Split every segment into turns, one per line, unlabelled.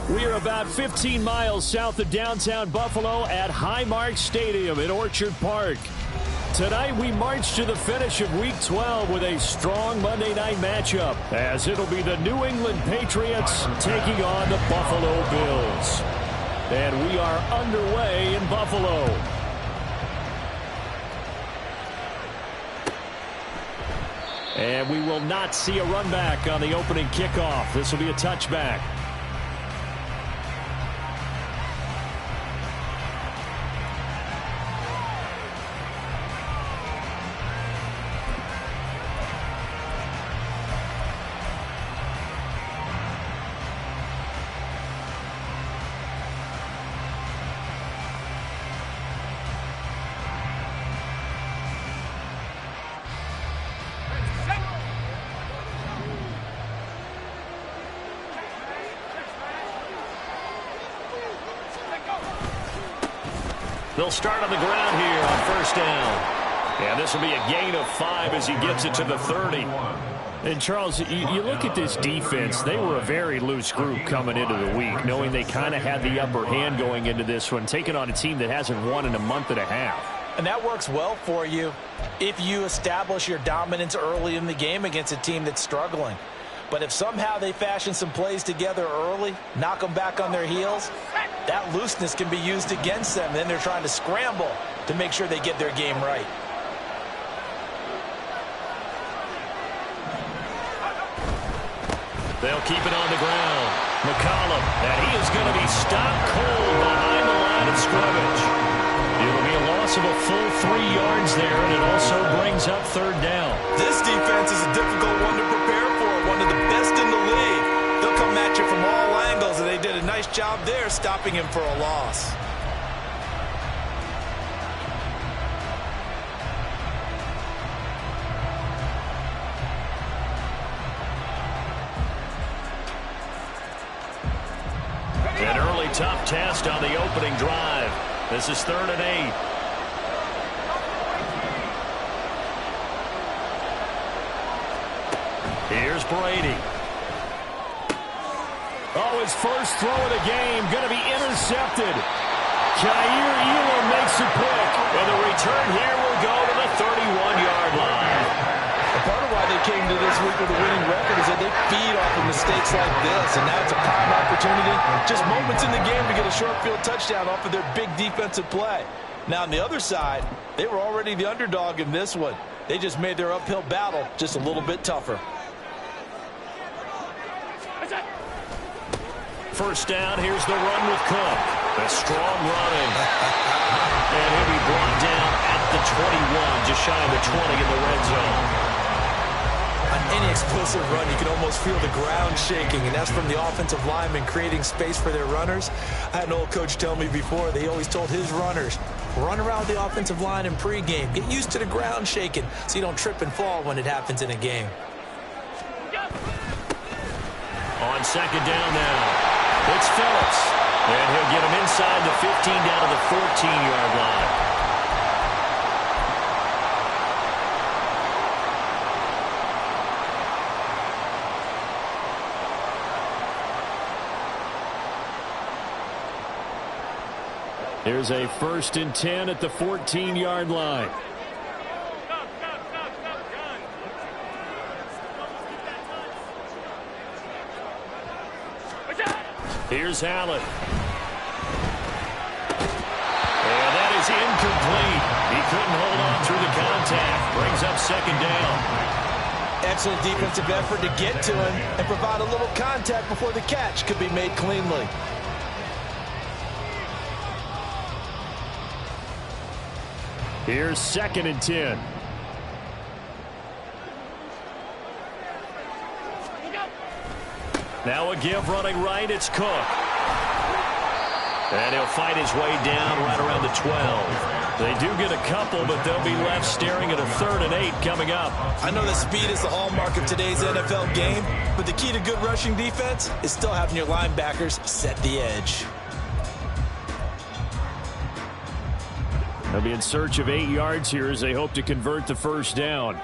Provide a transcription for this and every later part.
We are about 15 miles south of downtown Buffalo at Highmark Stadium in Orchard Park. Tonight we march to the finish of Week 12 with a strong Monday night matchup, as it'll be the New England Patriots taking on the Buffalo Bills. And we are underway in Buffalo. And we will not see a run back on the opening kickoff. This will be a touchback. They'll start on the ground here on first down. And this will be a gain of 5 as he gets it to the 30. And, Charles, you look at this defense. They were a very loose group coming into the week, knowing they kind of had the upper hand going into this one, taking on a team that hasn't won in a month and a half.
And that works well for you if you establish your dominance early in the game against a team that's struggling. But if somehow they fashion some plays together early, knock them back on their heels, that looseness can be used against them. Then they're trying to scramble to make sure they get their game right.
They'll keep it on the ground. McCollum, and he is going to be stopped cold behind the line of scrimmage. It'll be a loss of a full 3 yards there, and it also brings up third down.
This defense is a difficult one to prepare for, one of the best in the league. They'll come at you from all angles, and they did a nice job there stopping him for a loss.
An early tough test on the opening drive. This is 3rd and 8. Here's Brady. Oh, his first throw of the game going to be intercepted. Jair Elam makes a pick, and the return here will go to the 31-yard line.
Part of why they came to this week with a winning record is that they feed off of mistakes like this, and now it's a prime opportunity, just moments in the game to get a short field touchdown off of their big defensive play. Now, on the other side, they were already the underdog in this one. They just made their uphill battle just a little bit tougher.
First down, here's the run with Cook. A strong running. And he'll be brought down at the 21, just shy of the 20 in the red zone.
On any explosive run, you can almost feel the ground shaking, and that's from the offensive linemen creating space for their runners. I had an old coach tell me before, they always told his runners, run around the offensive line in pregame. Get used to the ground shaking so you don't trip and fall when it happens in a game.
On second down now. It's Phillips, and he'll get him inside the 15 down to the 14-yard line. Here's a 1st and 10 at the 14-yard line. Here's Allen. And that is incomplete. He couldn't hold on through the contact. Brings up second down.
Excellent defensive effort to get to him and provide a little contact before the catch could be made cleanly.
Here's 2nd and 10. Now a give running right, it's Cook. And he'll fight his way down right around the 12. They do get a couple, but they'll be left staring at a 3rd and 8 coming up.
I know that speed is the hallmark of today's NFL game, but the key to good rushing defense is still having your linebackers set the edge.
They'll be in search of 8 yards here as they hope to convert the first down.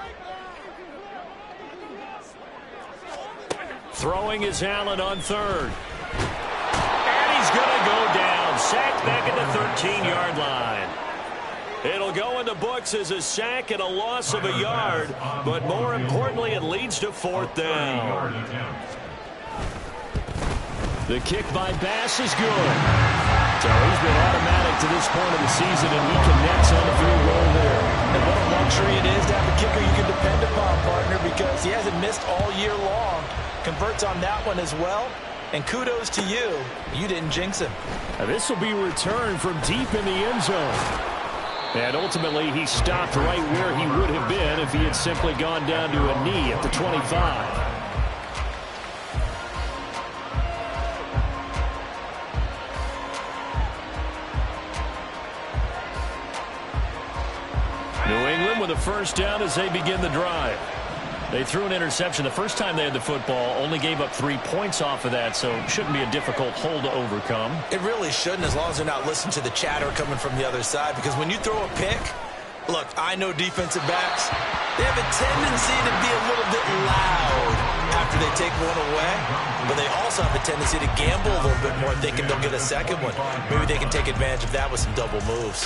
Throwing is Allen on 3rd. going to go down. Sacked back at the 13-yard line. It'll go in the books as a sack and a loss of a yard, but more importantly, it leads to 4th down. The kick by Bass is good. So he's been automatic to this point of the season, and he connects on the field goal there.
And what a luxury it is to have a kicker you can depend upon, partner, because he hasn't missed all year long. Converts on that one as well. And kudos to you. You didn't jinx him.
Now this will be returned from deep in the end zone. And ultimately, he stopped right where he would have been if he had simply gone down to a knee at the 25. New England with a first down as they begin the drive. They threw an interception the first time they had the football, only gave up 3 points off of that, so it shouldn't be a difficult hole to overcome.
It really shouldn't, as long as they're not listening to the chatter coming from the other side, because when you throw a pick, look, I know defensive backs, they have a tendency to be a little bit loud after they take one away, but they also have a tendency to gamble a little bit more, thinking they'll get a second one. Maybe they can take advantage of that with some double moves.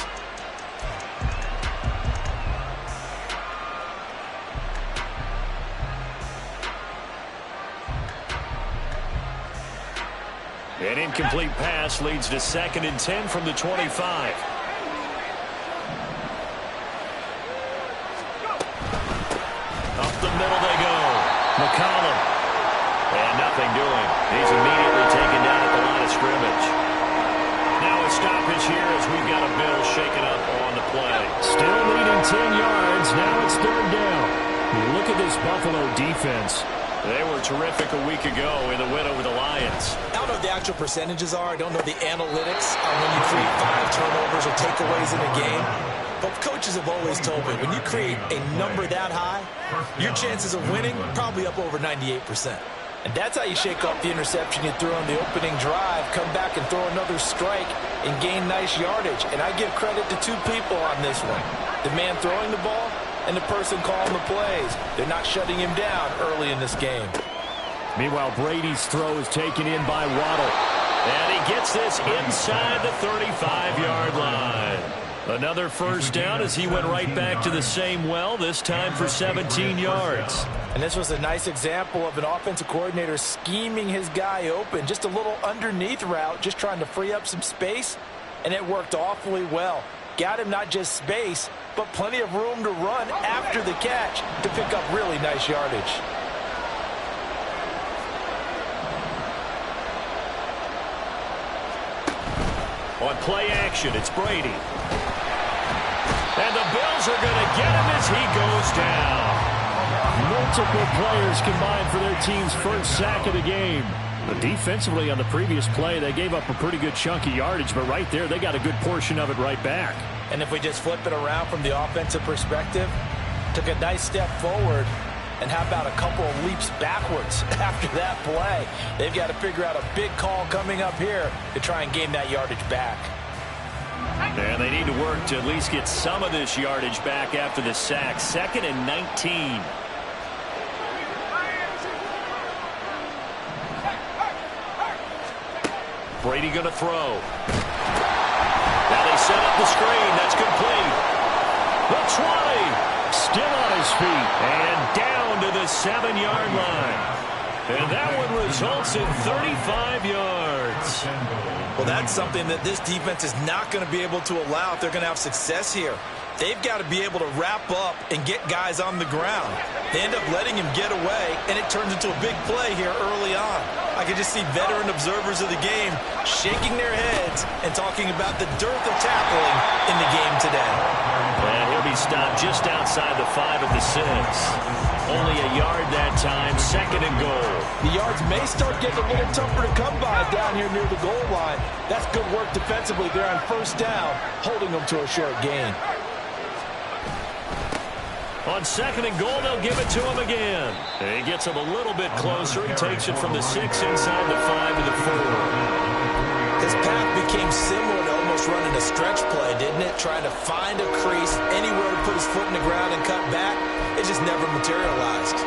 An incomplete pass leads to 2nd and 10 from the 25. Up the middle they go. McCollum. And nothing doing. He's immediately taken down at the line of scrimmage. Now a stoppage here as we've got a Bill shaken up on the play. Still leading 10 yards. Now it's 3rd down. Look at this Buffalo defense. They were terrific a week ago in the win over the Lions.
I don't know what the actual percentages are. I don't know the analytics on when you create 5 turnovers or takeaways in a game. But coaches have always told me, when you create a number that high, your chances of winning probably up over 98%. And that's how you shake off the interception you threw on the opening drive, come back and throw another strike and gain nice yardage. And I give credit to 2 people on this one. The man throwing the ball and the person calling the plays. They're not shutting him down early in this game.
Meanwhile, Brady's throw is taken in by Waddle. And he gets this inside the 35-yard line. Another first down as he went right back to the same well, this time for 17 yards.
And this was a nice example of an offensive coordinator scheming his guy open. Just a little underneath route, just trying to free up some space, and it worked awfully well. Got him not just space, but plenty of room to run after the catch to pick up really nice yardage.
On play action, it's Brady. And the Bills are going to get him as he goes down. Multiple players combined for their team's first sack of the game. But defensively on the previous play, they gave up a pretty good chunk of yardage, but right there, they got a good portion of it right back.
And if we just flip it around from the offensive perspective, took a nice step forward, and how about a couple of leaps backwards after that play? They've got to figure out a big call coming up here to try and gain that yardage back.
And they need to work to at least get some of this yardage back after the sack. 2nd and 19. Brady going to throw. Now they set up the screen. That's complete. The 20. Still on his feet. And down to the 7-yard line. And that one results in 35 yards.
Well, that's something that this defense is not going to be able to allow if they're going to have success here. They've got to be able to wrap up and get guys on the ground. They end up letting him get away, and it turns into a big play here early on. I can just see veteran observers of the game shaking their heads and talking about the dearth of tackling in the game today.
And he'll be stopped just outside the 5 at the 6. Only a yard that time, 2nd and goal.
The yards may start getting a little tougher to come by down here near the goal line. That's good work defensively there on first down, holding them to a short gain.
On 2nd and goal, they'll give it to him again. And he gets him a little bit closer. He takes it from the 6 inside the 5 to the 4.
His path became similar to almost running a stretch play, didn't it? Trying to find a crease, anywhere to put his foot in the ground and cut back. It just never materialized.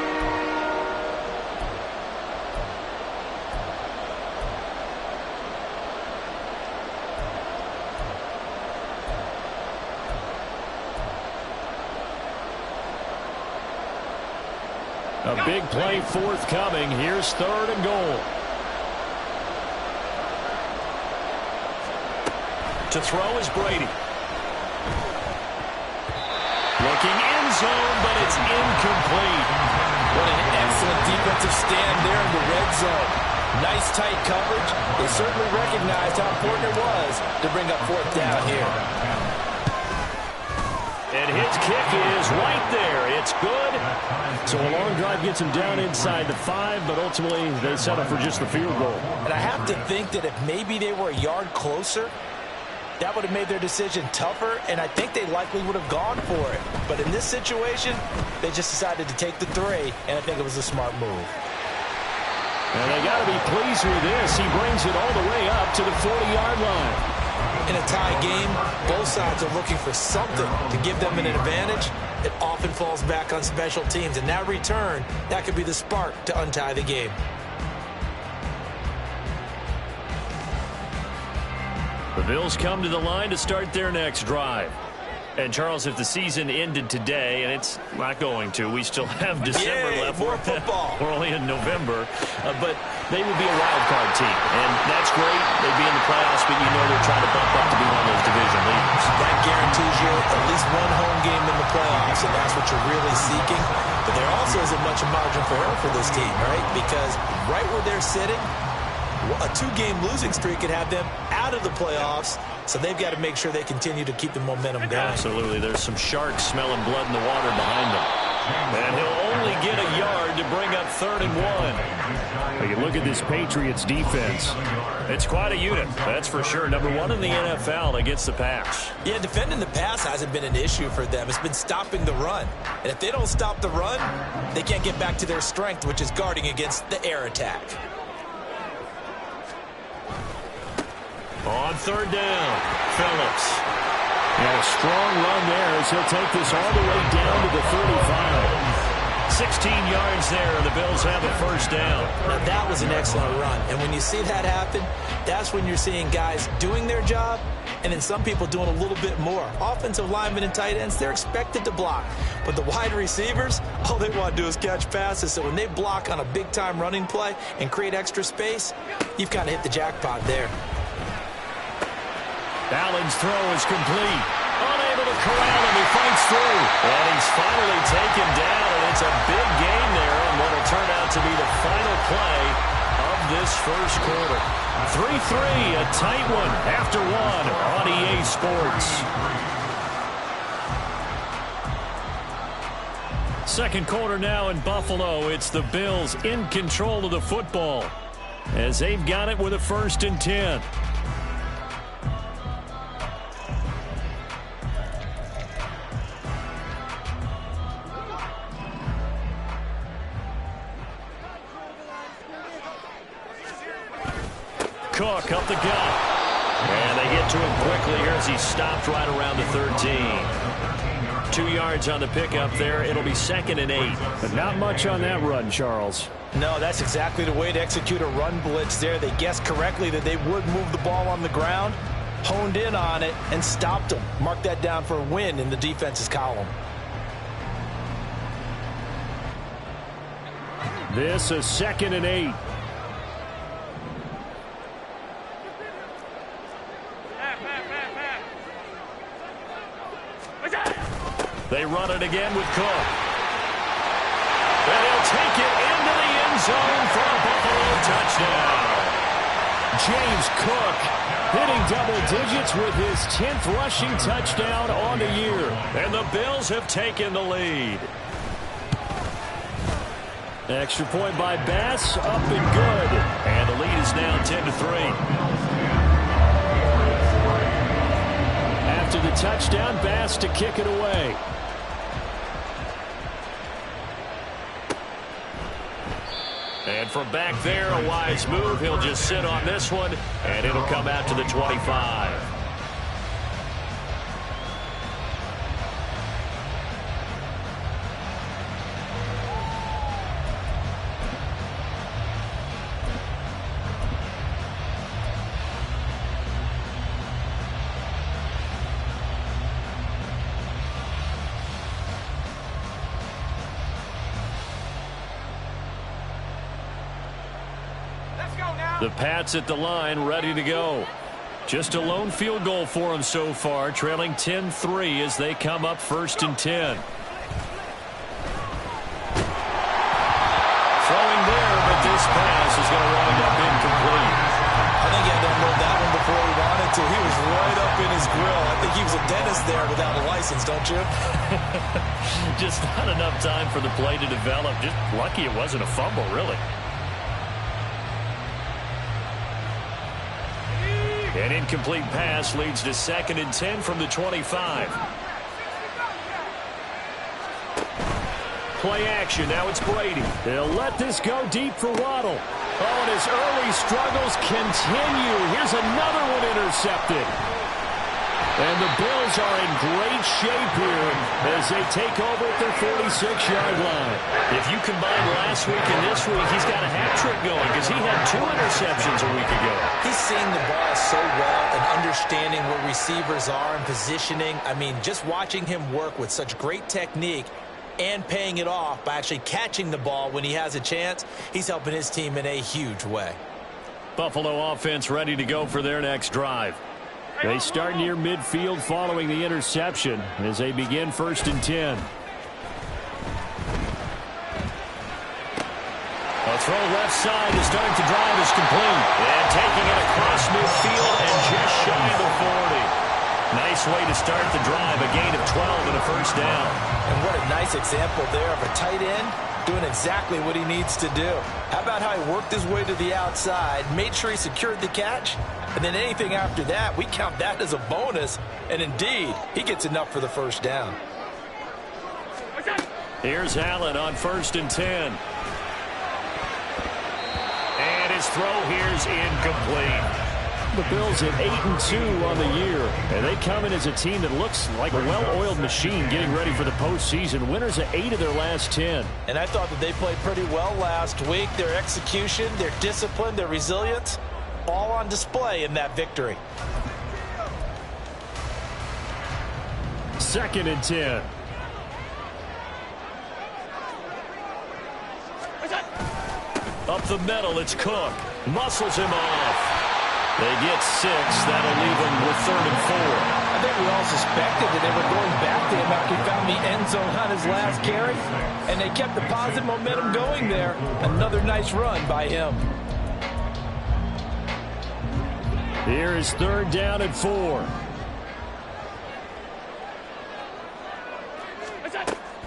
A big play forthcoming. Here's 3rd and goal. To throw is Brady. Looking end zone, but it's incomplete.
What an excellent defensive stand there in the red zone. Nice tight coverage. They certainly recognized how important it was to bring up 4th down here.
And his kick is right there. It's good. So a long drive gets him down inside the 5, but ultimately they settle for just the field goal.
And I have to think that if maybe they were a yard closer, that would have made their decision tougher, and I think they likely would have gone for it. But in this situation, they just decided to take the 3, and I think it was a smart move.
And they got to be pleased with this. He brings it all the way up to the 40-yard line.
In a tie game, both sides are looking for something to give them an advantage. It often falls back on special teams, and that return, that could be the spark to untie the game.
The Bills come to the line to start their next drive. And, Charles, if the season ended today, and it's not going to, we still have December left.
More football.
We're only in November. But they would be a wild card team. And that's great. They'd be in the playoffs, but you know they're trying to bump up to be one of those division leaders.
That guarantees you at least one home game in the playoffs, and that's what you're really seeking. But there also isn't much margin for error for this team, right? Because right where they're sitting, a 2-game losing streak could have them out of the playoffs, so they've got to make sure they continue to keep the momentum going.
Absolutely. There's some sharks smelling blood in the water behind them. And he'll only get a yard to bring up 3rd and 1. You look at this Patriots defense. It's quite a unit, that's for sure. Number 1 in the NFL against the pass.
Yeah, defending the pass hasn't been an issue for them. It's been stopping the run. And if they don't stop the run, they can't get back to their strength, which is guarding against the air attack.
On 3rd down, Phillips. And a strong run there as he'll take this all the way down to the 35. 16 yards there, and the Bills have a 1st down.
Now, that was an excellent run. And when you see that happen, that's when you're seeing guys doing their job and then some people doing a little bit more. Offensive linemen and tight ends, they're expected to block. But the wide receivers, all they want to do is catch passes. So when they block on a big-time running play and create extra space, you've kind of hit the jackpot there.
Allen's throw is complete. Unable to corral him. He fights through. And he's finally taken down, and it's a big gain there on what will turn out to be the final play of this 1st quarter. 3-3, a tight one after 1 on EA Sports. 2nd quarter now in Buffalo. It's the Bills in control of the football as they've got it with a 1st and 10. Cook up the gut. And they get to him quickly here as he stopped right around the 13. 2 yards on the pickup there. It'll be 2nd and 8. But not much on that run, Charles.
No, that's exactly the way to execute a run blitz there. They guessed correctly that they would move the ball on the ground, honed in on it, and stopped them. Mark that down for a win in the defense's column.
This is 2nd and 8. They run it again with Cook. And he'll take it into the end zone for a Buffalo touchdown. James Cook hitting double digits with his 10th rushing touchdown on the year. And the Bills have taken the lead. Extra point by Bass, up and good. And the lead is now 10-3. After the touchdown, Bass to kick it away. And from back there, a wise move. He'll just sit on this one, and it'll come out to the 25. The Pats at the line, ready to go. Just a lone field goal for them so far, trailing 10-3 as they come up 1st and 10. Throwing there, but this pass is going to wind up incomplete.
I think he had to unload that one before he wanted to. He was right up in his grill. I think he was a dentist there without a license, don't you?
Just not enough time for the play to develop. Just lucky it wasn't a fumble, really. An incomplete pass leads to 2nd and 10 from the 25. Play action. Now it's Brady. They'll let this go deep for Waddle. Oh, and his early struggles continue. Here's another one intercepted. And the Bills are in great shape here as they take over at their 46-yard line. If you combine last week and this week, he's got a hat trick going because he had 2 interceptions a week ago.
He's seeing the ball so well and understanding where receivers are and positioning. I mean, just watching him work with such great technique and paying it off by actually catching the ball when he has a chance, he's helping his team in a huge way.
Buffalo offense ready to go for their next drive. They start near midfield following the interception as they begin 1st and 10. A throw left side to start the drive is complete. And taking it across midfield and just shy of the 40. Nice way to start the drive. A gain of 12 and a 1st down.
And what a nice example there of a tight end doing exactly what he needs to do. How about how he worked his way to the outside, made sure he secured the catch, and then anything after that, we count that as a bonus. And indeed, he gets enough for the 1st down.
Here's Allen on 1st and 10. And his throw here's incomplete. The Bills at 8-2 on the year, and they come in as a team that looks like a well-oiled machine getting ready for the postseason. Winners at 8 of their last 10.
And I thought that they played pretty well last week. Their execution, their discipline, their resilience, all on display in that victory.
2nd and 10. Up the middle, it's Cook. Muscles him off. They get 6. That'll leave them with 3rd and 4.
I think we all suspected that they were going back to him after he found the end zone on his last carry. And they kept the positive momentum going there. Another nice run by him.
Here is 3rd down and 4.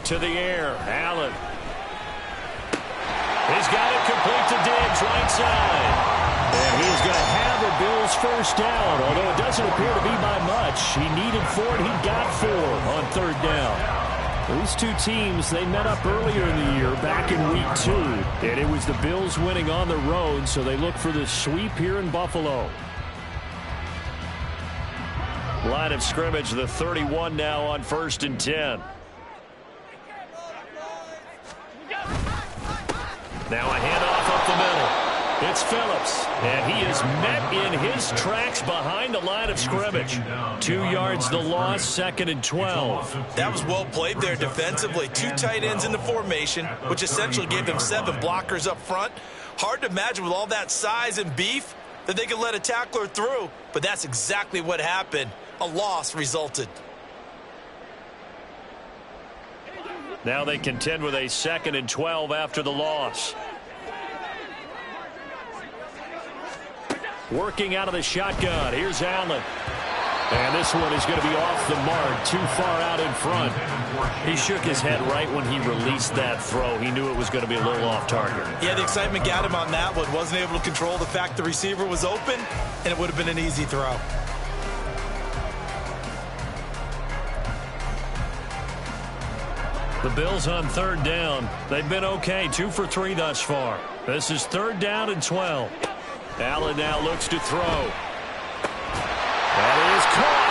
To the air, Allen. He's got it complete to Diggs, right side. And he's going to have the Bills' 1st down, although it doesn't appear to be by much. He needed 4, and he got 4 on 3rd down. These two teams, they met up earlier in the year, back in Week 2, and it was the Bills winning on the road, so they look for the sweep here in Buffalo. Line of scrimmage, the 31 now on 1st and 10. Now a handoff up the middle. It's Phillips, and he is met in his tracks behind the line of scrimmage. 2 yards the loss, 2nd and 12.
That was well played there defensively. 2 tight ends in the formation, which essentially gave them 7 blockers up front. Hard to imagine with all that size and beef that they could let a tackler through, but that's exactly what happened. A loss resulted.
Now they contend with a 2nd and 12 after the loss. Working out of the shotgun. Here's Allen. And this one is going to be off the mark, too far out in front. He shook his head right when he released that throw. He knew it was going to be a little off target.
Yeah, the excitement got him on that one. Wasn't able to control the fact the receiver was open, and it would have been an easy throw.
The Bills on 3rd down. They've been okay, 2 for 3 thus far. This is 3rd down and 12. Allen now looks to throw. That is caught.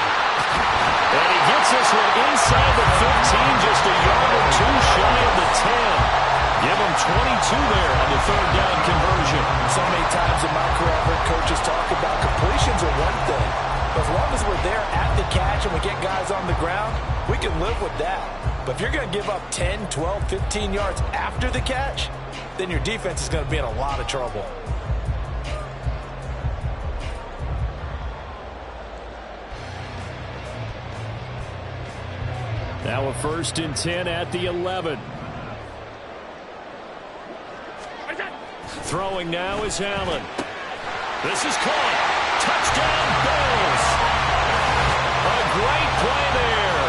And he gets this one inside the 15, just a yard or 2 shy of the 10. Give him 22 there on the 3rd down conversion.
So many times in my career, I've heard coaches talk about completions are one thing. But as long as we're there at the catch and we get guys on the ground, we can live with that. But if you're going to give up 10, 12, 15 yards after the catch, then your defense is going to be in a lot of trouble.
Now a 1st and 10 at the 11. Throwing now is Allen. This is caught. Touchdown, Bills. A great play there.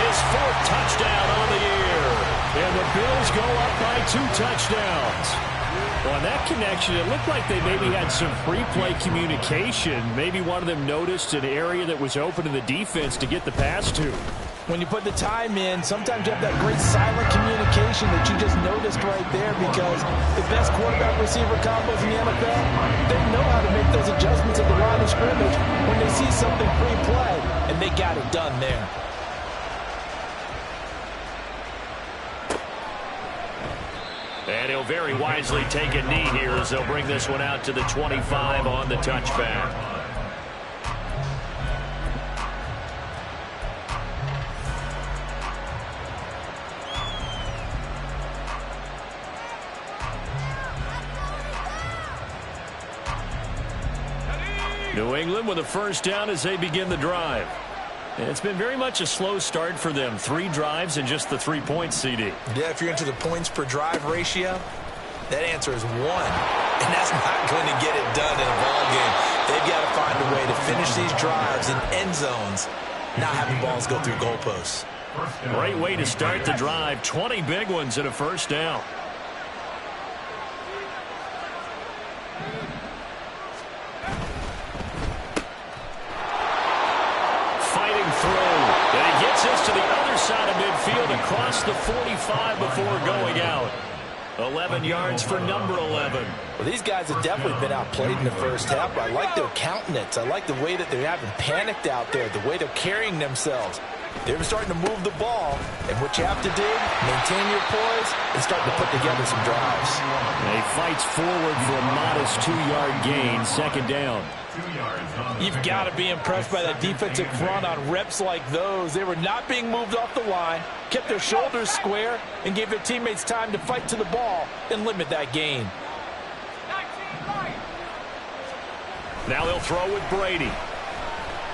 His 4th touchdown on the year. And the Bills go up by 2 touchdowns. Well, on that connection, it looked like they maybe had some free play communication. Maybe one of them noticed an area that was open in the defense to get the pass to.
When you put the time in, sometimes you have that great silent communication that you just noticed right there, because the best quarterback-receiver combos in the NFL, they know how to make those adjustments at the line of scrimmage when they see something pre-play, and they got it done there.
And he'll very wisely take a knee here as they'll bring this one out to the 25 on the touchback. New England with a 1st down as they begin the drive. It's been very much a slow start for them. 3 drives and just the 3 points, CD.
Yeah, if you're into the points per drive ratio, that answer is 1. And that's not going to get it done in a ball game. They've got to find a way to finish these drives in end zones, not having balls go through goalposts.
Great way to start the drive. 20 big ones and a 1st down. To the other side of midfield across the 45 before going out. 11 yards for number 11.
Well, these guys have definitely been outplayed in the first half, but I like their countenance. I like the way that they haven't panicked out there, the way they're carrying themselves. They're starting to move the ball, and what you have to do, maintain your poise and start to put together some drives.
And he fights forward for a modest 2-yard gain, 2nd down.
You've got to be impressed by that defensive front on reps like those. They were not being moved off the line, kept their shoulders square, and gave their teammates time to fight to the ball and limit that gain.
Now they'll throw with Brady.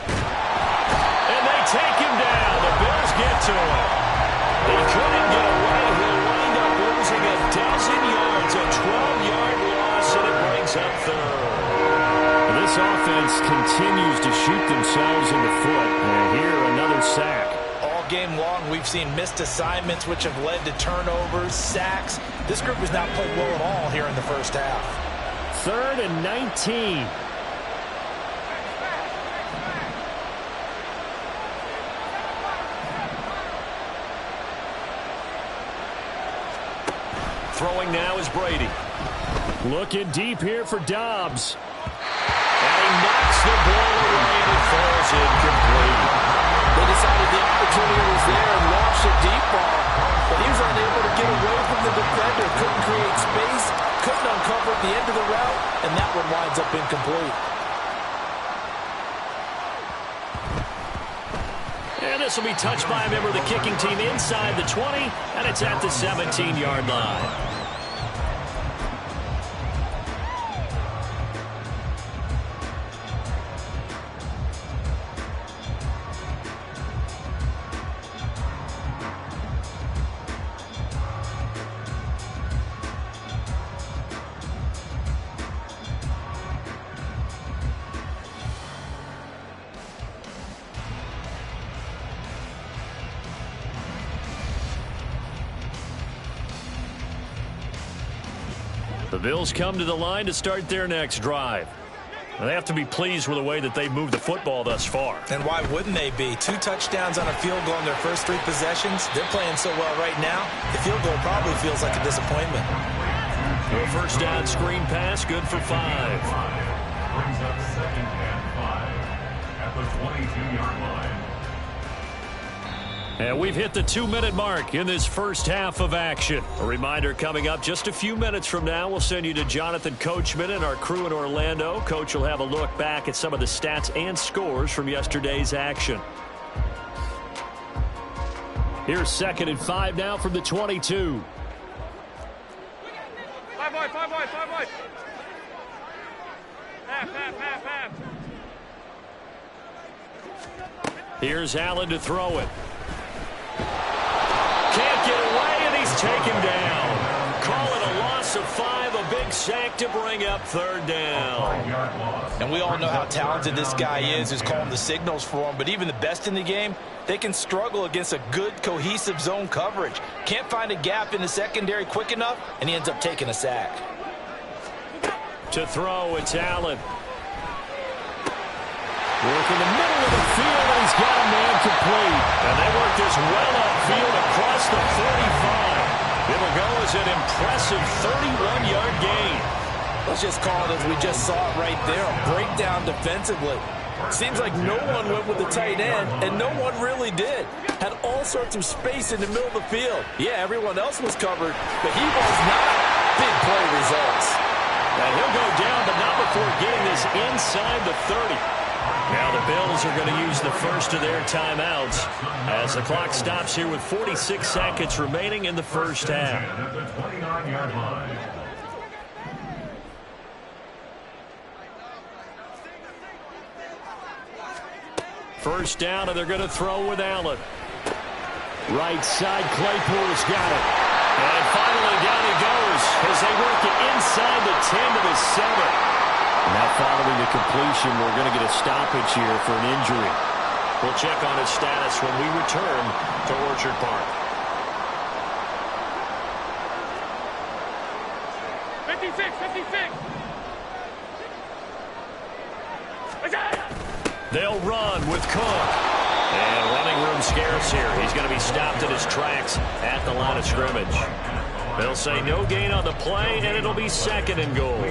And they take him down. The Bills get to him. He couldn't get away. He'll wind up losing a dozen yards, a 12-yard loss, and it brings up 3rd. This offense continues to shoot themselves in the foot. And here, another sack.
All game long, we've seen missed assignments, which have led to turnovers, sacks. This group has not played well at all here in the first half.
3rd and 19. Throwing now is Brady. Looking deep here for Dobbs. And he knocks the ball away and it falls incomplete.
They decided the opportunity was there and launched a deep ball, but he was unable to get away from the defender. Couldn't create space, couldn't uncover at the end of the route, and that one winds up incomplete.
And this will be touched by a member of the kicking team inside the 20, and it's at the 17-yard line. The Bills come to the line to start their next drive. They have to be pleased with the way that they've moved the football thus far.
And why wouldn't they be? 2 touchdowns on a field goal in their first 3 possessions. They're playing so well right now, the field goal probably feels like a disappointment.
A 1st down screen pass, good for 5.
Brings up 2nd and 5 at the 22-yard line.
And we've hit the 2-minute mark in this first half of action. A reminder coming up just a few minutes from now, we'll send you to Jonathan Coachman and our crew in Orlando. Coach will have a look back at some of the stats and scores from yesterday's action. Here's 2nd and 5 now from the 22.
5 wide, 5 wide, 5 wide. Half.
Here's Allen to throw it. can't get away, and he's taken down. Call it a loss of 5, a big sack to bring up third down.
And we all know how talented this guy is who's calling the signals for him, but even the best in the game, they can struggle against a good, cohesive zone coverage. Can't find a gap in the secondary quick enough, and he ends up taking a sack.
To throw, it's Allen. Work in the middle of the field, and he's got a man complete. And they work this well upfield across the 35. It'll go as an impressive 31-yard gain.
Let's just call it as we just saw it right there, a breakdown defensively. Seems like no one went with the tight end, and no one really did. Had all sorts of space in the middle of the field. Yeah, everyone else was covered, but he was not. Big play results.
And he'll go down, but not before getting this inside the 30. Now the Bills are going to use the first of their timeouts as the clock stops here with 46 seconds remaining in the first half.
At the 29-yard line.
First down, and they're going to throw with Allen. Right side, Claypool's got it. And finally down he goes as they work it inside the 10 to the 7. Now following the completion, we're going to get a stoppage here for an injury. We'll check on his status when we return to Orchard Park.
56, 56.
They'll run with Cook. And running room scarce here. He's going to be stopped in his tracks at the line of scrimmage. They'll say no gain on the play, and it'll be second and goal.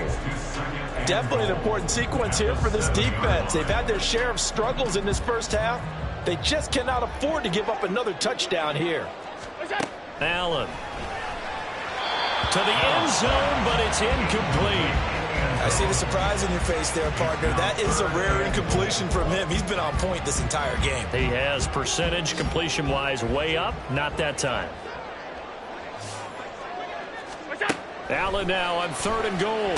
Definitely an important sequence here for this defense. They've had their share of struggles in this first half. They just cannot afford to give up another touchdown here.
Allen. To the end zone, but it's incomplete.
I see the surprise in your face there, partner. That is a rare incompletion from him. He's been on point this entire game.
He has percentage completion-wise way up. Not that time. Allen now on third and goal.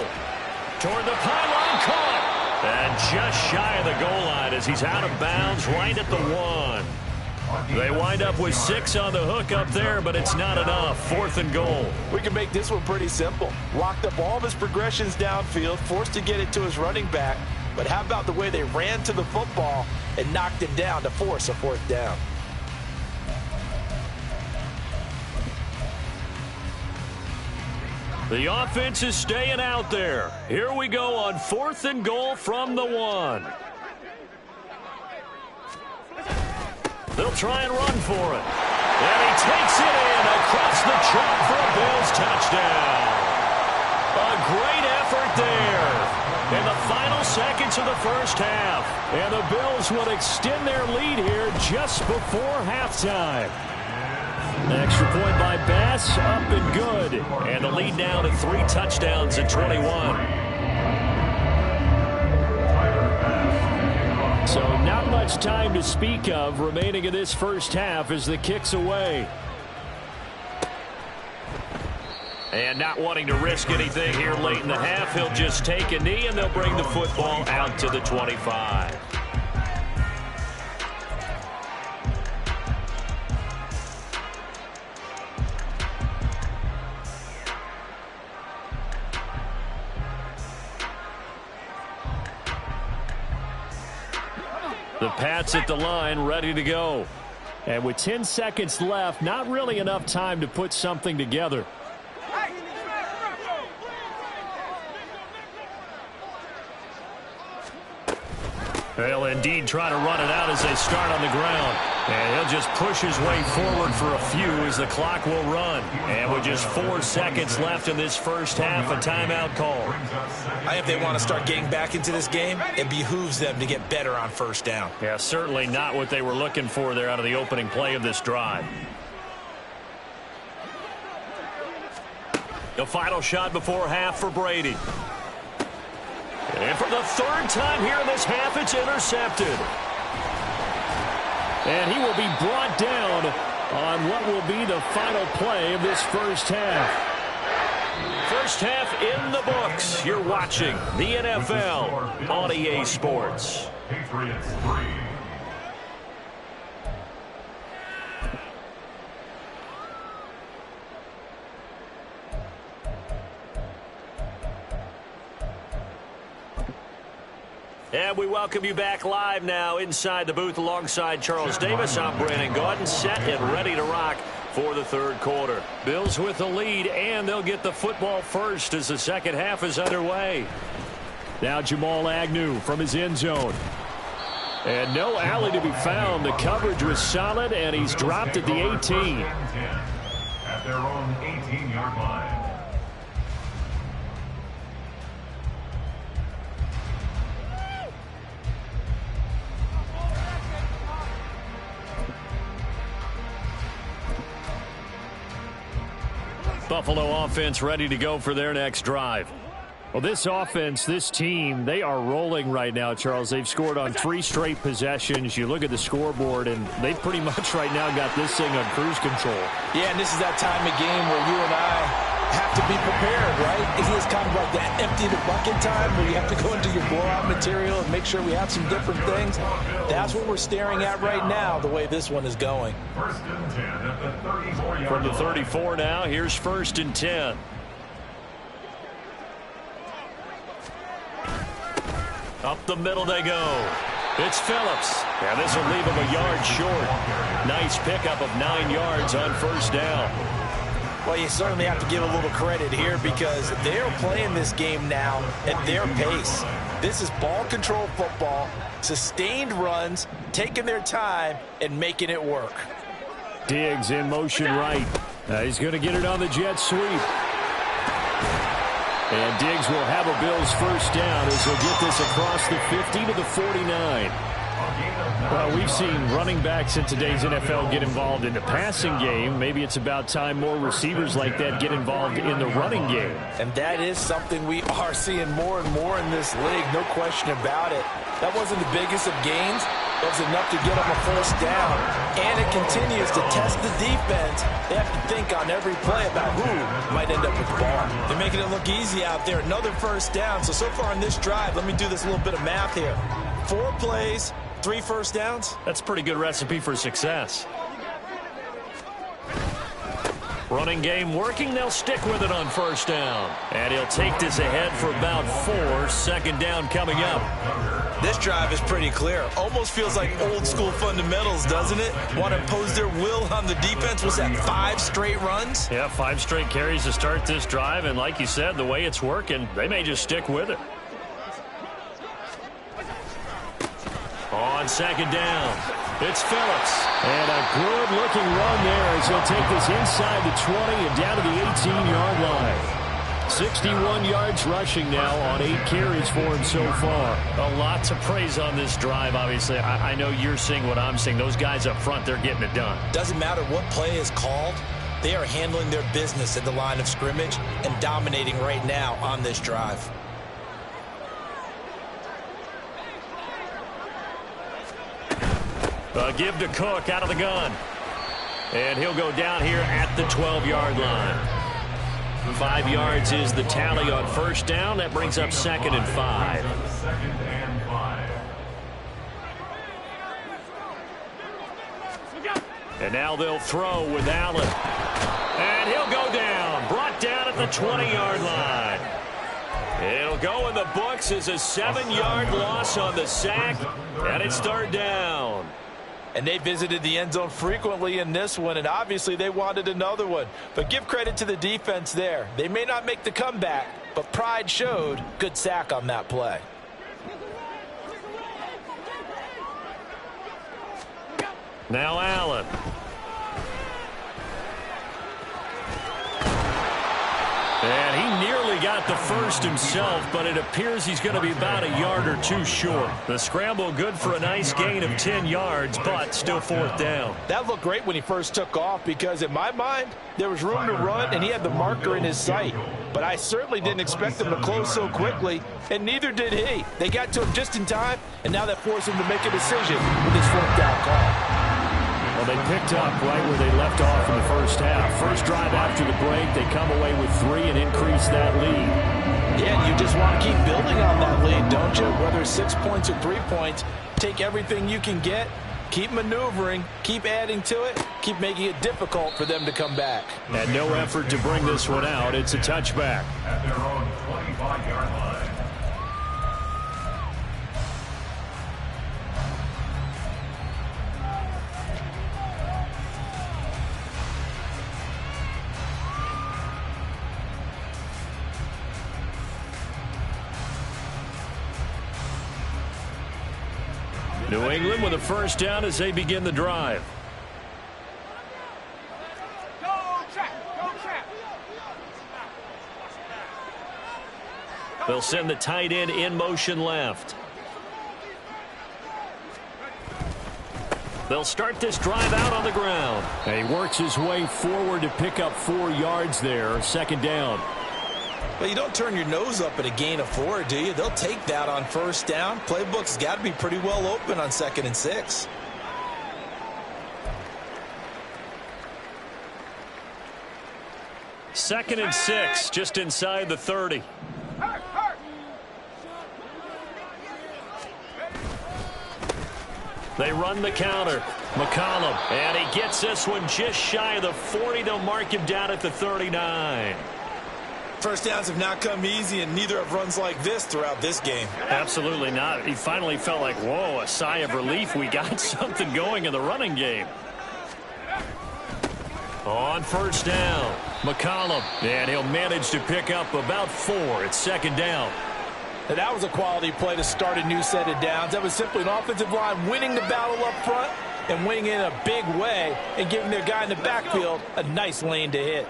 Toward the pylon, caught. And just shy of the goal line as he's out of bounds right at the 1. They wind up with 6 on the hook up there, but it's not enough. Fourth and goal.
We can make this one pretty simple. Locked up all of his progressions downfield, forced to get it to his running back. But how about the way they ran to the football and knocked it down to force a fourth down?
The offense is staying out there. Here we go on fourth and goal from the 1. They'll try and run for it. And he takes it in across the chalk for a Bills touchdown. A great effort there in the final seconds of the first half. And the Bills would extend their lead here just before halftime. Extra point by Bass, up and good. And the lead now to 3 touchdowns at 21. So not much time to speak of remaining in this first half as the kick's away. And not wanting to risk anything here late in the half, he'll just take a knee and they'll bring the football out to the 25. The Pats at the line, ready to go. And with 10 seconds left, not really enough time to put something together. They'll indeed try to run it out as they start on the ground. And he'll just push his way forward for a few as the clock will run. And with just 4 seconds left in this first half, a timeout call.
I think they want to start getting back into this game. It behooves them to get better on first down.
Yeah, certainly not what they were looking for there out of the opening play of this drive. The final shot before half for Brady. And for the third time here in this half, it's intercepted. And he will be brought down on what will be the final play of this first half. First half in the books. You're watching the NFL on EA Sports.
Patriots 3.
And we welcome you back live now inside the booth alongside Charles Davis. I'm Brandon Gaudin, set and ready to rock for the third quarter. Bills with the lead, and they'll get the football first as the second half is underway. Now Jamal Agnew from his end zone. And no alley to be found. The coverage was solid, and he's dropped at the 18.
At their own 18-yard line.
Buffalo offense ready to go for their next drive. Well, this offense, this team, they are rolling right now, Charles. They've scored on 3 straight possessions. You look at the scoreboard, and they've pretty much right now got this thing on cruise control.
Yeah, and this is that time of game where you and I have to be prepared, right? Isn't this kind of like that empty the bucket time where you have to go into your blowout material and make sure we have some different things? That's what we're staring at right now, the way this one is going.
First and 10 at the 34-yard line.
From the 34 now, here's first and 10. Up the middle they go. It's Phillips. And this will leave him a yard short. Nice pickup of 9 yards on first down.
Well, you certainly have to give a little credit here because they're playing this game now at their pace. This is ball control football, sustained runs, taking their time, and making it work.
Diggs in motion right. He's going to get it on the jet sweep. And Diggs will have a Bills first down as he'll get this across the 50 to the 49. Well, we've seen running backs in today's NFL get involved in the passing game. Maybe it's about time more receivers like that get involved in the running game.
And that is something we are seeing more and more in this league, no question about it. That wasn't the biggest of gains. It was enough to get them a first down. And it continues to test the defense. They have to think on every play about who might end up with the ball. They're making it look easy out there. Another first down. So far on this drive, let me do this little bit of math here. 4 plays, 3 first downs.
That's a pretty good recipe for success. Running game working. They'll stick with it on first down. And he'll take this ahead for about 4. Second down coming up.
This drive is pretty clear. Almost feels like old school fundamentals, doesn't it? Want to impose their will on the defense. Was that 5 straight runs?
Yeah, 5 straight carries to start this drive. And like you said, the way it's working, they may just stick with it. On second down, it's Phillips. And a good-looking run there as he'll take this inside the 20 and down to the 18-yard line. 61 yards rushing now on 8 carries for him so far. A lot to praise on this drive, obviously. I know you're seeing what I'm seeing. Those guys up front, they're getting it done.
Doesn't matter what play is called. They are handling their business at the line of scrimmage and dominating right now on this drive.
Give to Cook out of the gun. And he'll go down here at the 12-yard line. 5 yards is the tally on first down. That brings up second and 5.
Second and 5.
And now they'll throw with Allen. And he'll go down. Brought down at the 20-yard line. It'll go in the books as a 7-yard loss on the sack. And it's third down.
And they visited the end zone frequently in this one, and obviously they wanted another one. But give credit to the defense there. They may not make the comeback, but pride showed. Good sack on that play.
Now Allen. And he nearly got the first himself, but it appears he's going to be about a yard or 2 short. The scramble good for a nice gain of 10 yards, but still fourth down.
That looked great when he first took off because, in my mind, there was room to run, and he had the marker in his sight. But I certainly didn't expect him to close so quickly, and neither did he. They got to him just in time, and now that forced him to make a decision with his fourth down call.
Well, they picked up right where they left off in the first half. First drive after the break, they come away with 3 and increase that lead.
Yeah, you just want to keep building on that lead, don't you? Whether it's 6 points or 3 points, take everything you can get, keep maneuvering, keep adding to it, keep making it difficult for them to come back.
And no effort to bring this one out. It's a touchback.
At their own 25-yard line.
New England with a first down as they begin the drive. They'll send the tight end in motion left. They'll start this drive out on the ground. And he works his way forward to pick up 4 yards there. Second down.
Well, you don't turn your nose up at a gain of 4, do you? They'll take that on first down. Playbook's got to be pretty well open on 2nd and 6.
Second and 6, just inside the 30. They run the counter. McCollum, and he gets this one just shy of the 40. They'll mark him down at the 39.
First downs have not come easy, and neither have runs like this throughout this game.
Absolutely not. He finally felt like, whoa, a sigh of relief. We got something going in the running game. On first down, McCollum, and he'll manage to pick up about 4. It's second down.
And that was a quality play to start a new set of downs. That was simply an offensive line winning the battle up front and winning in a big way and giving their guy in the backfield a nice lane to hit.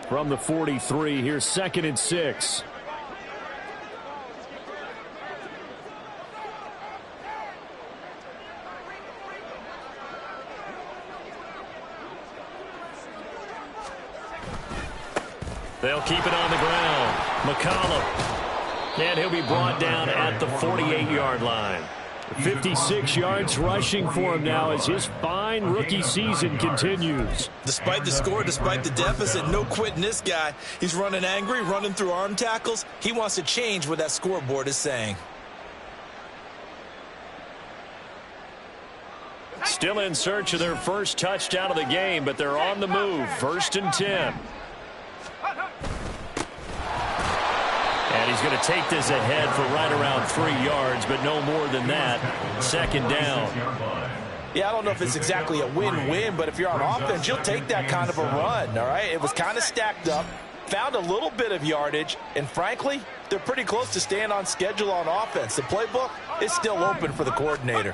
From the 43, here's 2nd and 6. They'll keep it on the ground. McCollum. And he'll be brought down at the 48-yard line. 56 yards rushing for him now as his fine rookie season continues.
Despite the score, despite the deficit, no quitting this guy. He's running angry, running through arm tackles. He wants to change what that scoreboard is saying.
Still in search of their first touchdown of the game, but they're on the move. 1st and 10. And he's going to take this ahead for right around 3 yards, but no more than that. Second down.
Yeah, I don't know if it's exactly a win-win, but if you're on offense, you'll take that kind of a run, all right? It was kind of stacked up, found a little bit of yardage, and frankly, they're pretty close to staying on schedule on offense. The playbook is still open for the coordinator.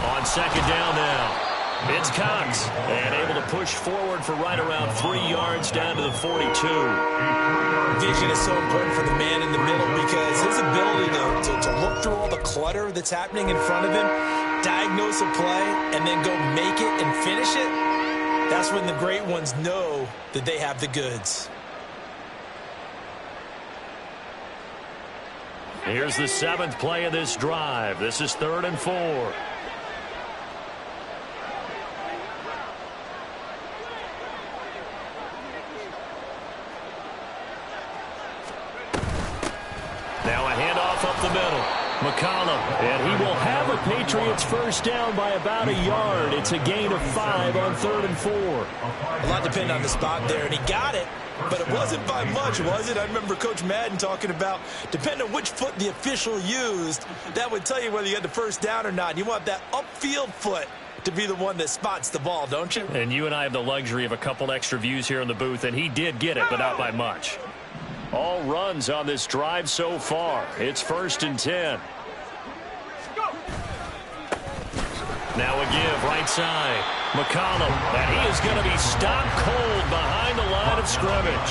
On second down now. It's Cox, and able to push forward for right around 3 yards down to the 42.
Vision is so important for the man in the middle because his ability to look through all the clutter that's happening in front of him, diagnose a play, and then go make it and finish it, that's when the great ones know that they have the goods.
Here's the 7th play of this drive. This is 3rd and 4. Now a handoff up the middle. McCollum, and he will have a Patriots first down by about a yard. It's a gain of 5 on 3rd and 4.
A lot depended on the spot there, and he got it, but it wasn't by much, was it? I remember Coach Madden talking about, depending on which foot the official used, that would tell you whether you had the first down or not. You want that upfield foot to be the one that spots the ball, don't you?
And you and I have the luxury of a couple extra views here in the booth, and he did get it, but not by much. All runs on this drive so far. It's 1st and 10. Now a give right side. McCollum, and he is going to be stopped cold behind the line of scrimmage.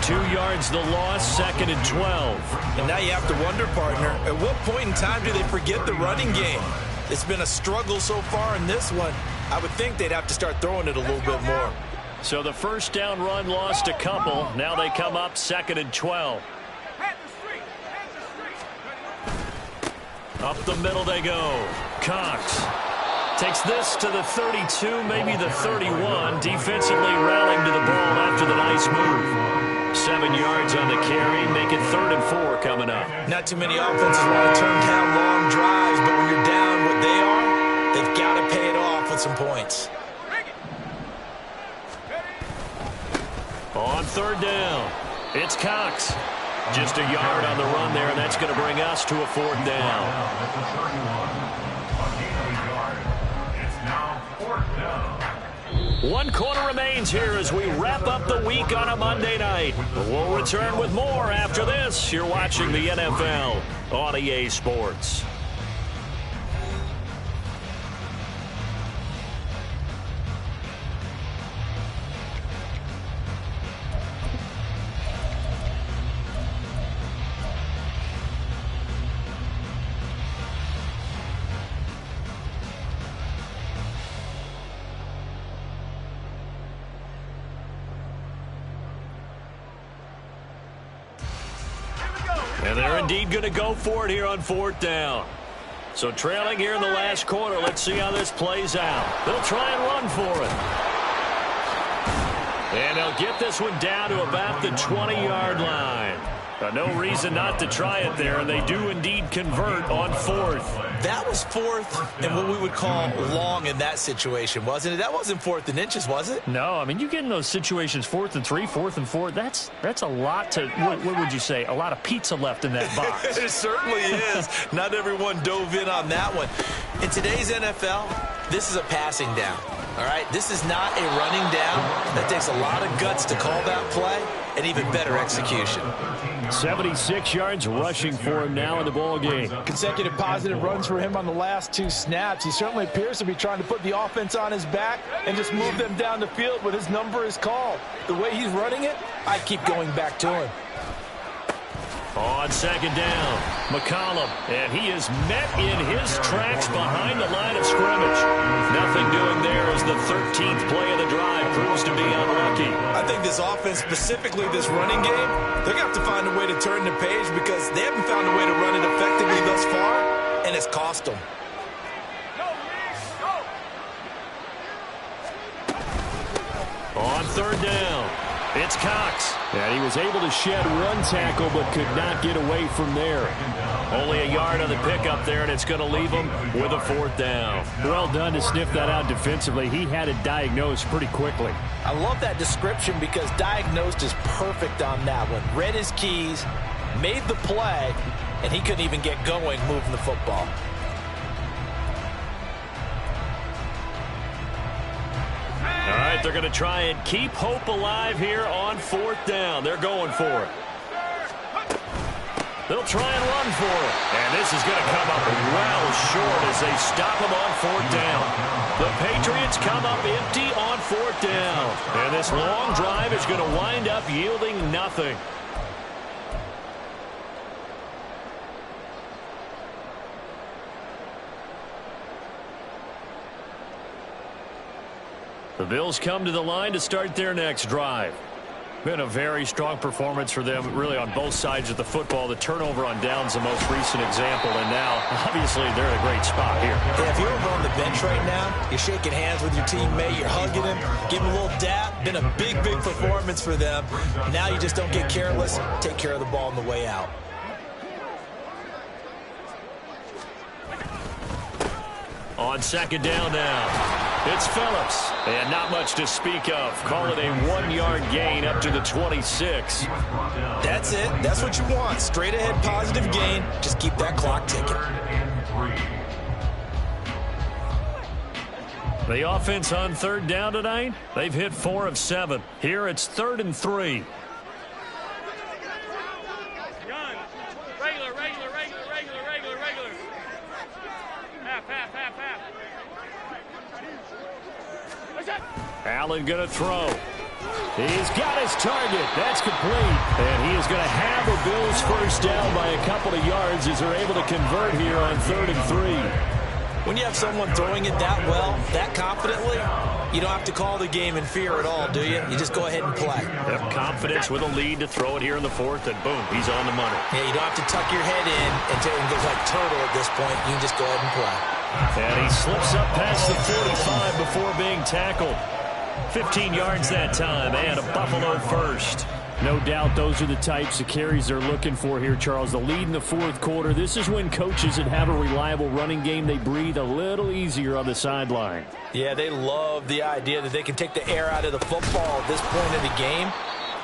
2 yards the loss, 2nd and 12.
And now you have to wonder, partner, at what point in time do they forget the running game? It's been a struggle so far in this one. I would think they'd have to start throwing it a little bit more.
So the first down run lost a couple. Now they come up 2nd and 12. Up the middle they go. Cox takes this to the 32, maybe the 31. Defensively rallying to the ball after the nice move. 7 yards on the carry. Make it 3rd and 4 coming up.
Not too many offenses want to turn down long drives, but when you're down what they are, they've got to pay it off with some points.
On 3rd down, it's Cox. Just a yard on the run there, and that's going to bring us to a 4th down. One quarter remains here as we wrap up the week on a Monday night. We'll return with more after this. You're watching the NFL on EA Sports. And they're indeed going to go for it here on 4th down. So trailing here in the last quarter. Let's see how this plays out. They'll try and run for it. And they'll get this one down to about the 20-yard line. No reason not to try it there, and they do indeed convert on 4th.
That was 4th and what we would call long in that situation, wasn't it? That wasn't 4th and inches, was it?
No, I mean, you get in those situations 4th and 3, 4th and 4. That's a lot to, what would you say, a lot of pizza left in that box.
It certainly is. Not everyone dove in on that one. In today's NFL, this is a passing down. All right, this is not a running down. That takes a lot of guts to call that play, and even better execution.
76 yards rushing for him now in the ball game.
Consecutive positive runs for him on the last 2 snaps. He certainly appears to be trying to put the offense on his back and just move them down the field when his number is called. The way he's running it, I keep going back to him.
On 2nd down, McCollum, and he is met in his tracks behind the line of scrimmage. Nothing doing there as the 13th play of the drive proves to be unlucky.
I think this offense, specifically this running game, they're going to have to find a way to turn the page because they haven't found a way to run it effectively thus far, and it's cost them.
On 3rd down, it's Cox. And he was able to shed 1 tackle but could not get away from there. Only a yard on the pickup there, and it's going to leave him with a 4th down. Well done to sniff that out defensively. He had it diagnosed pretty quickly.
I love that description because diagnosed is perfect on that one. Read his keys, made the play, and he couldn't even get going moving the football.
All right, they're going to try and keep hope alive here on 4th down. They're going for it. They'll try and run for it. And this is going to come up well short as they stop him on 4th down. The Patriots come up empty on 4th down. And this long drive is going to wind up yielding nothing. The Bills come to the line to start their next drive. Been a very strong performance for them, really, on both sides of the football. The turnover on downs, the most recent example, and now, obviously, they're in a great spot here.
Yeah, if you're over on the bench right now, you're shaking hands with your teammate, you're hugging him, giving him a little dap. Been a big, big performance for them. Now you just don't get careless. Take care of the ball on the way out.
On 2nd down now. It's Phillips, and not much to speak of. Call it a 1-yard gain up to the 26.
That's it. That's what you want. Straight ahead positive gain. Just keep that clock ticking.
The offense on 3rd down tonight, they've hit 4 of 7. Here it's 3rd and 3.
Regular. Half.
Allen going to throw. He's got his target. That's complete. And he is going to have the Bills first down by a couple of yards as they're able to convert here on 3rd and 3.
When you have someone throwing it that well, that confidently, you don't have to call the game in fear at all, do you? You just go ahead and play.
Have confidence with a lead to throw it here in the 4th, and boom, he's on the money.
Yeah, you don't have to tuck your head in and go like turtle at this point. You can just go ahead and play.
And he slips up past the 45 before being tackled. 15 yards that time, and a Buffalo first. No doubt those are the types of carries they're looking for here, Charles. The lead in the 4th quarter. This is when coaches that have a reliable running game, they breathe a little easier on the sideline.
Yeah, they love the idea that they can take the air out of the football at this point in the game.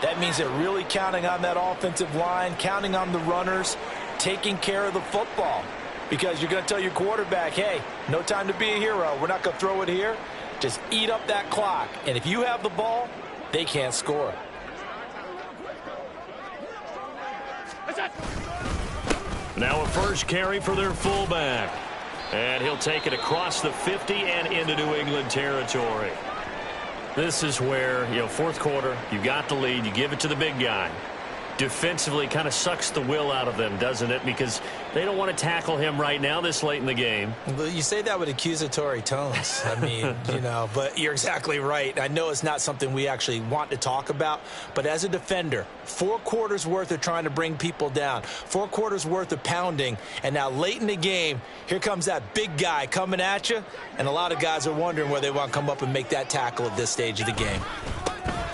That means they're really counting on that offensive line, counting on the runners, taking care of the football. Because you're going to tell your quarterback, hey, no time to be a hero. We're not going to throw it here. Just eat up that clock. And if you have the ball, they can't score.
Now a first carry for their fullback. And he'll take it across the 50 and into New England territory. This is where, 4th quarter, you got the lead, you give it to the big guy. defensively kind of sucks the will out of them, doesn't it? Because they don't want to tackle him right now this late in the game.
Well, you say that with accusatory tones. I mean, you know, but you're exactly right. I know it's not something we actually want to talk about, but as a defender, 4 quarters worth of trying to bring people down, 4 quarters worth of pounding, and now late in the game, here comes that big guy coming at you, and a lot of guys are wondering where they want to come up and make that tackle at this stage of the game.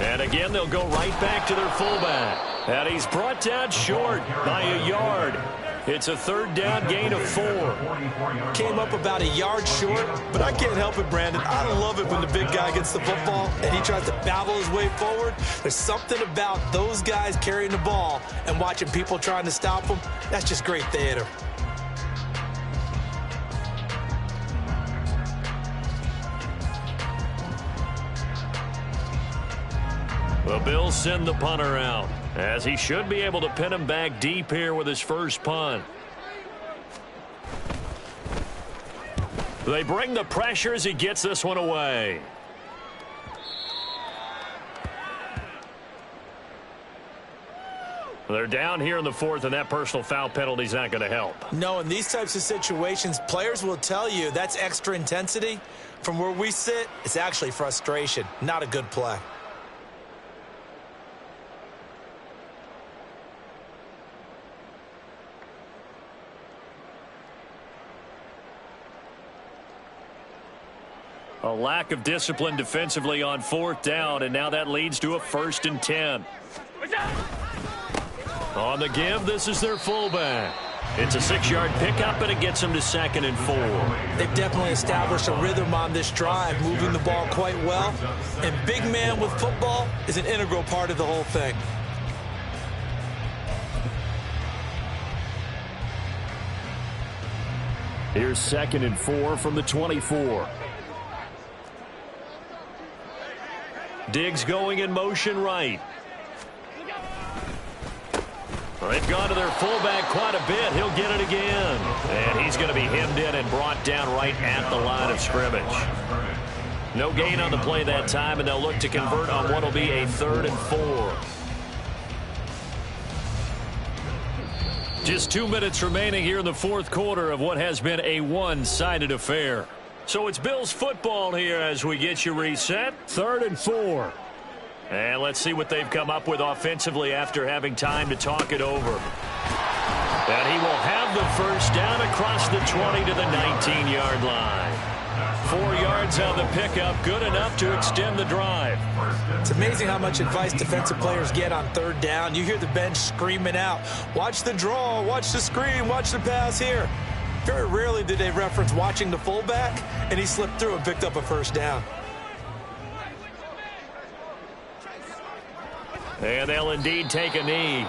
And again, they'll go right back to their fullback. And he's brought down short by a yard. It's a 3rd down gain of 4.
Came up about a yard short, but I can't help it, Brandon. I love it when the big guy gets the football and he tries to babble his way forward. There's something about those guys carrying the ball and watching people trying to stop them. That's just great theater.
The Bills send the punter out, as he should be able to pin him back deep here with his first punt. They bring the pressure as he gets this one away. They're down here in the 4th, and that personal foul penalty is not going to help.
No, in these types of situations, players will tell you that's extra intensity. From where we sit, it's actually frustration, not a good play.
A lack of discipline defensively on 4th down, and now that leads to a 1st and 10. On the give, this is their fullback. It's a 6-yard pickup, and it gets them to 2nd and 4.
They've definitely established a rhythm on this drive, moving the ball quite well. And big man with football is an integral part of the whole thing.
Here's 2nd and 4 from the 24. Diggs going in motion right. They've gone to their fullback quite a bit. He'll get it again. And he's going to be hemmed in and brought down right at the line of scrimmage. No gain on the play that time, and they'll look to convert on what will be a 3rd and 4. Just 2 minutes remaining here in the 4th quarter of what has been a one-sided affair. So it's Bills football here as we get you reset. 3rd and 4. And let's see what they've come up with offensively after having time to talk it over. And he will have the first down across the 20 to the 19-yard line. 4 yards on the pickup, good enough to extend the drive.
It's amazing how much advice defensive players get on 3rd down. You hear the bench screaming out, watch the draw, watch the screen, watch the pass here. Very rarely did they reference watching the fullback, and he slipped through and picked up a 1st down.
And they'll indeed take a knee.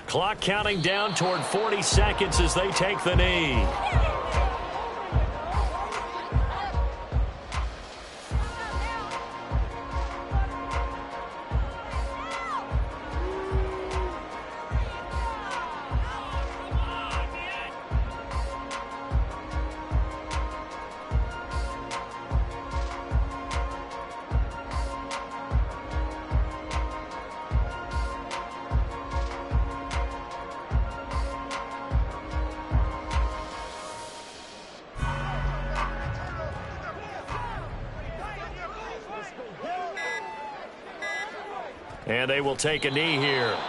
Clock counting down toward 40 seconds as they take the knee. And they will take a knee here.